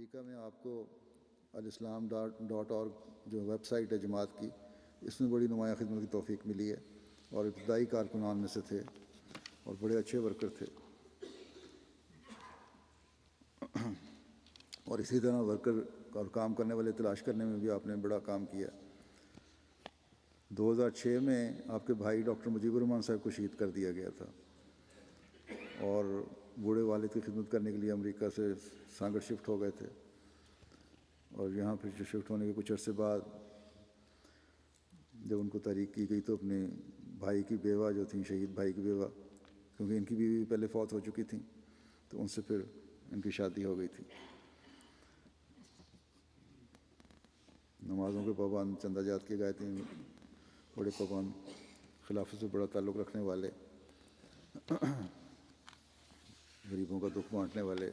امریکہ میں آپ کو alislam.org جو ویب سائٹ ہے جماعت کی، اس میں بڑی نمایاں خدمت کی توفیق ملی ہے اور ابتدائی کارکنان میں سے تھے اور بڑے اچھے ورکر تھے. اور اسی طرح ورکر اور کام کرنے والے تلاش کرنے میں بھی آپ نے بڑا کام کیا. 2006 میں آپ کے بھائی ڈاکٹر مجیب الرحمان صاحب کو شہید کر دیا گیا تھا اور بوڑھے والد کی خدمت کرنے کے لیے امریکہ سے سانگڑ شفٹ ہو گئے تھے. اور یہاں پھر شفٹ ہونے کے کچھ عرصے بعد جب ان کو تحریک کی گئی تو اپنے بھائی کی بیوہ جو تھیں، شہید بھائی کی بیوہ، کیونکہ ان کی بیوی پہلے فوت ہو چکی تھیں تو ان سے پھر ان کی شادی ہو گئی تھی. نمازوں کے پابند، چندہ جات کی گائے تھیں، بڑے پابند، خلافت سے بڑا تعلق رکھنے والے، غریبوں کا دکھ بانٹنے والے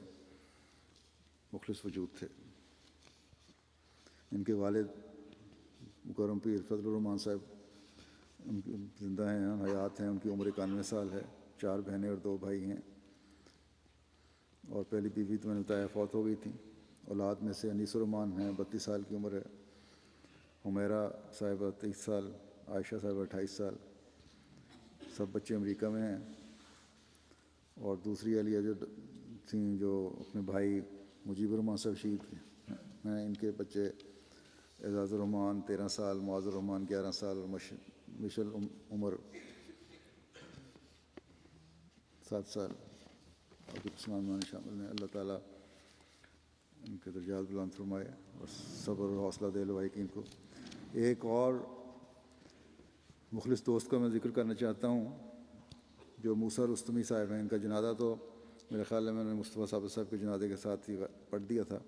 مخلص وجود تھے. ان کے والد مکرم پیر فضل الرحمان صاحب ان کی زندہ ہیں، حیات ہیں. ان کی عمر 91 سال ہے. 4 بہنیں اور 2 بھائی ہیں. اور پہلی بیوی تو میں نے بتایا فوت ہو گئی تھی. اولاد میں سے انیس الرحمان ہیں، 32 سال کی عمر ہے. حمیرہ صاحبہ 23 سال، عائشہ صاحبہ 28 سال. سب بچے امریکہ میں ہیں. اور دوسری اہلیہ جو تھیں، جو اپنے بھائی مجیب الرحمان صاحب شہید ہیں، ان کے بچے اعزاز الرحمان 13 سال، معاذ الرحمان 11 سال اور مشل عمر 7 سال اور کچھ مسلمان شامل ہیں. اللہ تعالیٰ ان کے درجات بلند فرمائے اور صبر اور حوصلہ دے لوائقین کو. ایک اور مخلص دوست کا میں ذکر کرنا چاہتا ہوں جو موسیٰ رستمی صاحب ہیں. ان کا جنازہ تو میرے خیال میں نے مصطفیٰ ثابت صاحب کے جنازے کے ساتھ ہی پڑھ دیا تھا،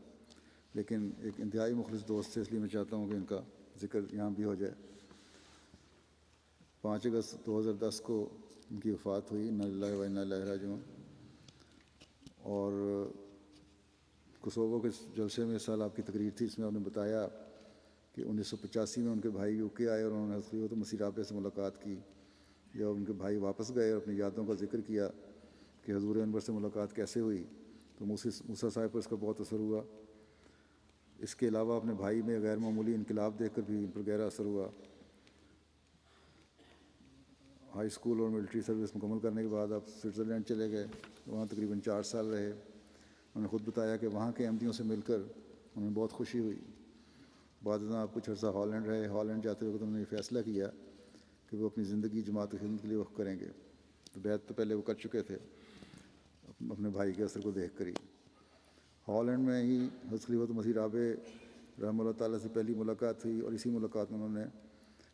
لیکن ایک انتہائی مخلص دوست تھے، اس لیے میں چاہتا ہوں کہ ان کا ذکر یہاں بھی ہو جائے. 5 اگست 2010 کو ان کی وفات ہوئی. انا للہ و انا الیہ راجعون. اور کوسوو کے جلسے میں اس سال آپ کی تقریر تھی، اس میں آپ نے بتایا کہ 1985 میں ان کے بھائی یو کے آئے اور انہوں نے خلیفۃ مسیح رابع سے ملاقات کی. جب ان کے بھائی واپس گئے اور اپنی یادوں کا ذکر کیا کہ حضور انور سے ملاقات کیسے ہوئی، تو موسیٰ صاحب پر اس کا بہت اثر ہوا. اس کے علاوہ اپنے بھائی میں غیر معمولی انقلاب دیکھ کر بھی ان پر گہرا اثر ہوا. ہائی اسکول اور ملٹری سروس مکمل کرنے کے بعد آپ سوئٹزرلینڈ چلے گئے، وہاں تقریباً 4 سال رہے. انہوں نے خود بتایا کہ وہاں کے احمدیوں سے مل کر انہیں بہت خوشی ہوئی. بعد ازاں آپ کچھ عرصہ ہالینڈ رہے. ہالینڈ جاتے وقت انہوں نے یہ فیصلہ کیا کہ وہ اپنی زندگی جماعت کی خدمت کے لیے وقف کریں گے. تو بیعت تو پہلے وہ کر چکے تھے اپنے بھائی کے اثر کو دیکھ کر ہی. ہالینڈ میں ہی حضرت خلیفۃ مسیح رابع رحمہ اللہ تعالیٰ سے پہلی ملاقات ہوئی اور اسی ملاقات میں انہوں نے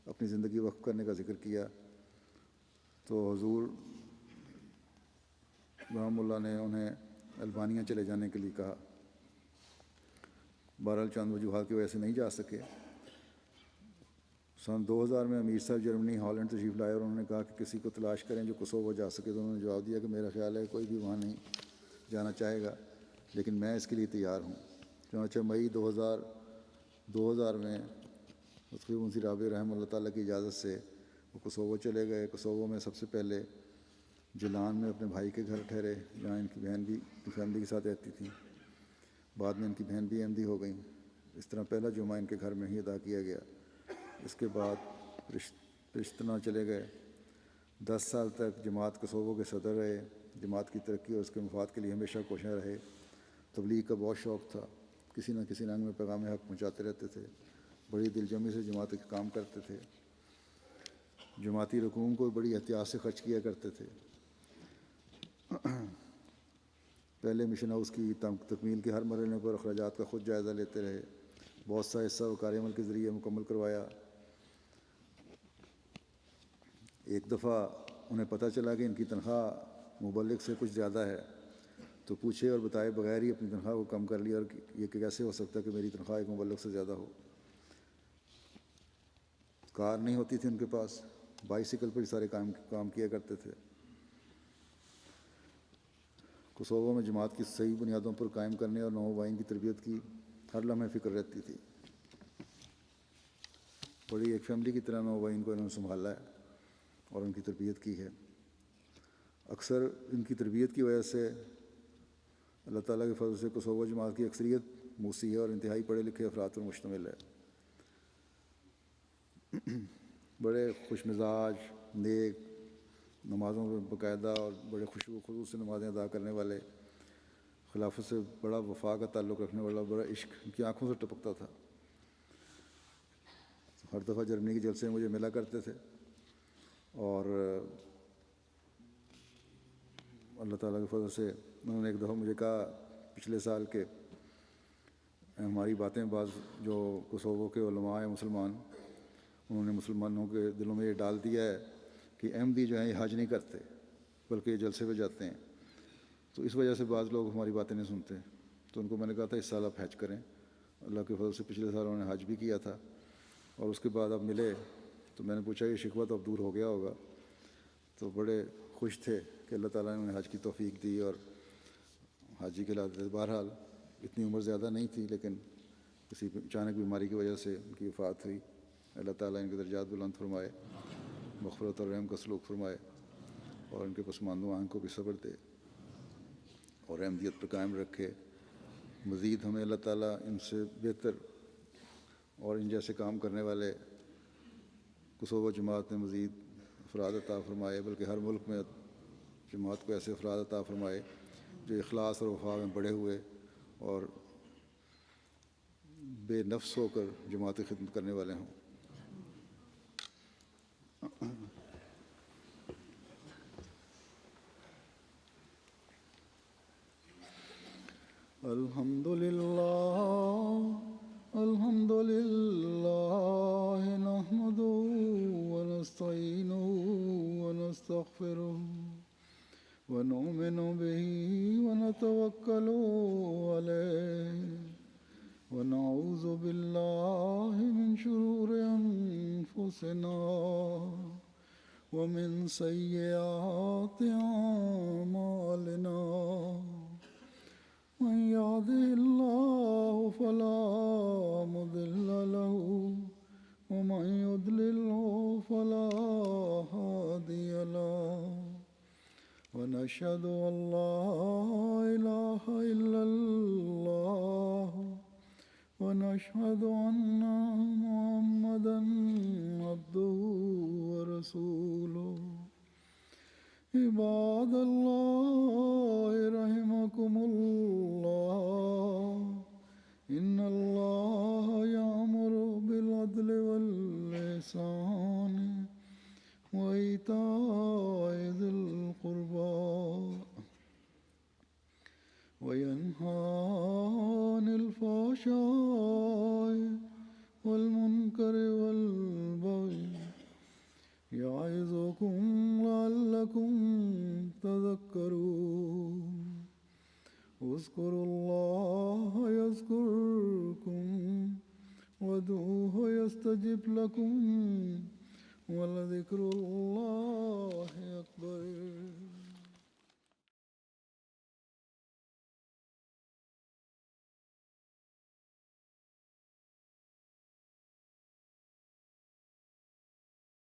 اپنی زندگی وقف کرنے کا ذکر کیا. تو حضور رحمہ اللہ نے انہیں البانیہ چلے جانے کے لیے کہا. بہرحال چند وجوہات کی وجہ سے نہیں جا سکے. سن 2000 میں امیر صاحب جرمنی ہالینڈ تشریف لائے اور انہوں نے کہا کہ کسی کو تلاش کریں جو کوسوو جا سکے. تو انہوں نے جواب دیا کہ میرا خیال ہے کوئی بھی وہاں نہیں جانا چاہے گا، لیکن میں اس کے لیے تیار ہوں. چنانچہ مئی 2000 میں خلیفۃ مسیح رابع رحمہ اللہ تعالیٰ کی اجازت سے وہ کوسوو چلے گئے. کوسوو میں سب سے پہلے جلان میں اپنے بھائی کے گھر ٹھہرے، جہاں ان کی بہن بھی فیملی کے ساتھ رہتی تھی. بعد میں ان کی بہن بھی احمدی ہو گئیں. اس طرح پہلا جمعہ ان کے گھر میں ہی ادا کیا گیا. اس کے بعد پرشتنا چلے گئے. 10 سال تک جماعت کوسوو کے صدر رہے. جماعت کی ترقی اور اس کے مفاد کے لیے ہمیشہ کوشاں رہے. تبلیغ کا بہت شوق تھا، کسی نہ کسی رنگ میں پیغام حق پہنچاتے رہتے تھے. بڑی دلجمی سے جماعت کے کام کرتے تھے. جماعتی رقوم کو بڑی احتیاط سے خرچ کیا کرتے تھے. پہلے مشن ہاؤس کی تکمیل کے ہر مرحلے پر اخراجات کا خود جائزہ لیتے رہے. بہت سا حصہ وقار عمل کے ذریعے مکمل کروایا. ایک دفعہ انہیں پتہ چلا کہ ان کی تنخواہ مبلغ سے کچھ زیادہ ہے، تو پوچھے اور بتائے بغیر ہی اپنی تنخواہ کو کم کر لیا. اور یہ کہ کیسے ہو سکتا ہے کہ میری تنخواہ ایک مبلغ سے زیادہ ہو. کار نہیں ہوتی تھی ان کے پاس، بائیسیکل پر ہی سارے کام کیا کرتے تھے. کوسوو میں جماعت کی صحیح بنیادوں پر قائم کرنے اور نوآبائین کی تربیت کی ہر لمحے فکر رہتی تھی. بڑی ایک فیملی کی طرح نوآبائین کو انہوں نے سنبھالا ہے اور ان کی تربیت کی ہے. اکثر ان کی تربیت کی وجہ سے اللہ تعالیٰ کے فضل سے کوسوو جماعت کی اکثریت موسی ہے اور انتہائی پڑھے لکھے افراد پر مشتمل ہے۔ بڑے خوش مزاج، نیک، نمازوں میں باقاعدہ اور بڑے خشوع و خضوع سے نمازیں ادا کرنے والے، خلافت سے بڑا وفا کا تعلق رکھنے والا، بڑا عشق ان کی آنکھوں سے ٹپکتا تھا۔ ہر دفعہ جرمنی کے جلسے میں مجھے ملا کرتے تھے، اور اللہ تعالیٰ کے فضل سے انہوں نے ایک دفعہ مجھے کہا پچھلے سال کہ ہماری باتیں بعض جو کوسوو کے علماء ہیں مسلمان، انہوں نے مسلمانوں کے دلوں میں یہ ڈال دیا ہے کہ احمدی جو ہیں یہ حج نہیں کرتے بلکہ یہ جلسے پہ جاتے ہیں، تو اس وجہ سے بعض لوگ ہماری باتیں نہیں سنتے۔ تو ان کو میں نے کہا تھا اس سال آپ حج کریں، اللہ کے فضل سے پچھلے سال انہوں نے حج بھی کیا تھا، اور اس کے بعد اب ملے تو میں نے پوچھا یہ شکوہ تو اب دور ہو گیا ہوگا، تو بڑے خوش تھے کہ اللہ تعالیٰ نے انہیں حج کی توفیق دی اور حاجی کے لحاظ سے بہرحال اتنی عمر زیادہ نہیں تھی، لیکن کسی اچانک بیماری کی وجہ سے ان کی وفات ہوئی۔ اللہ تعالیٰ ان کے درجات بلند فرمائے، مغفرت اور رحم کا سلوک فرمائے، اور ان کے پسماندوں آنکھوں کو بھی صبر دے اور احمدیت پر قائم رکھے۔ مزید ہمیں اللہ تعالیٰ ان سے بہتر اور ان جیسے کام کرنے والے کوسوو جماعت میں مزید افراد عطا فرمائے، بلکہ ہر ملک میں جماعت کو ایسے افراد عطا فرمائے جو اخلاص اور وفا میں بڑے ہوئے اور بے نفس ہو کر جماعت کی خدمت کرنے والے ہوں۔ الحمد للہ نحمده ونستعینه ونستغفره ونؤمن به ونتوکل علیہ ونعوذ باللہ من شرور انفسنا ومن سیئات اعمالنا، من يهده الله فلا مضل له ومن يضلله فلا هادي له، ونشهد أن لا إله إلا الله ونشهد أن محمدا عبده ورسوله۔ عباد الله رحمكم الله، إن الله يأمر بالعدل والإحسان وإيتاء ذي القربى وينهى عن الفحشاء والمنكر والبغي يعظكم لعلكم تذكرون۔ اذكروا الله يذكركم وادعوه يستجب لكم ولذكر الله أكبر۔